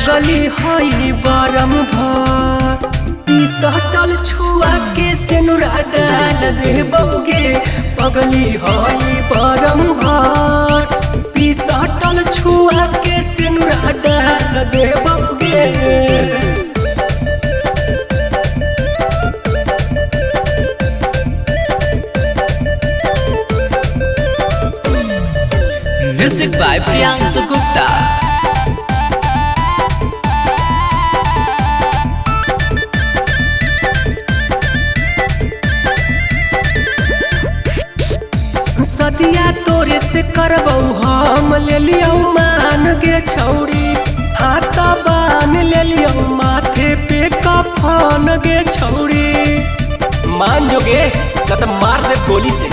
पगली हई बरम भर सटल छुआ के सेनुरा डाल देबोगे। पगली हई बरम भर सटल छुआ के सेनुरा डाल देबोगे। Music by Priyansu Gupta. सदिया तोरे से करबौ हम ले लियो मान गे छौरी। हाथ बान ले लियो माथे पे कफन गे छौरी। मान जोगे न तो मार दे गोली से।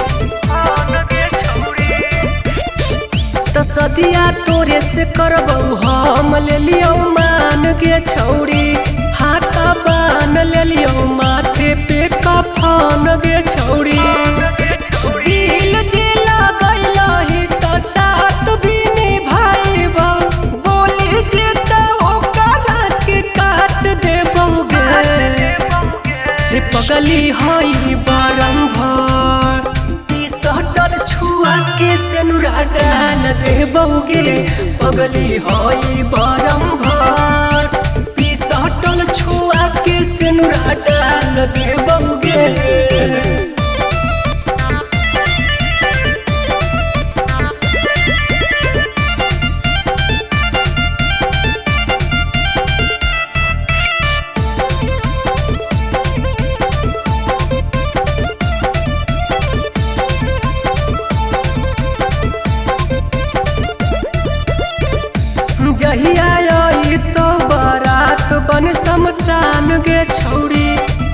तो सदिया तोरे से करबौ हम ले लियो मान गे छौरी। हाथ बान ले लियो माथे पे कफन गे छौरी। दिल जे लगैलही तो साथ भी निभाइबौ। गोली जे तो ओकरा के काट देबोगे। रे पगली हई बरम भर सटल छुआ के सेनुरा डाल देबोगे। पगली हई बरम भर सटल छुआ के सेनुरा डाल देबोगे। जहिया आई तो बारात बन शमशान गे छौरी।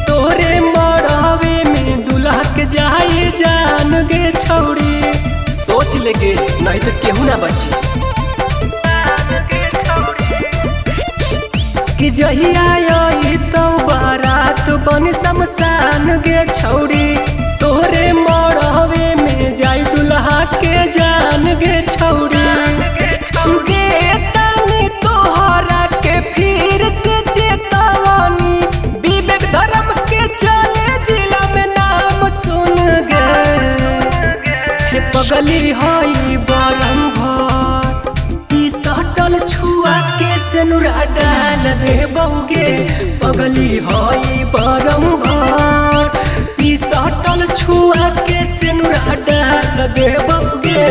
तोरे मरवे में दुल्हा के जाए जान गे छौरी। सोच लेगे नहीं तो केहू ना बची। कि जहिया आई तो बारात बन शमशान गे छौरी। तोरे मरवे में जाई दुल्हा के जान गे छौरी। तोहरा के फिर से चेतावनी विवेक धर्म के चले जिला में नाम सुन गे। पगली हई बरम भर सटल छुआ के सेनुरा डाल देबोगे। पगली हई बरम भर सटल छुआ के सेनुरा डाल देबोगे।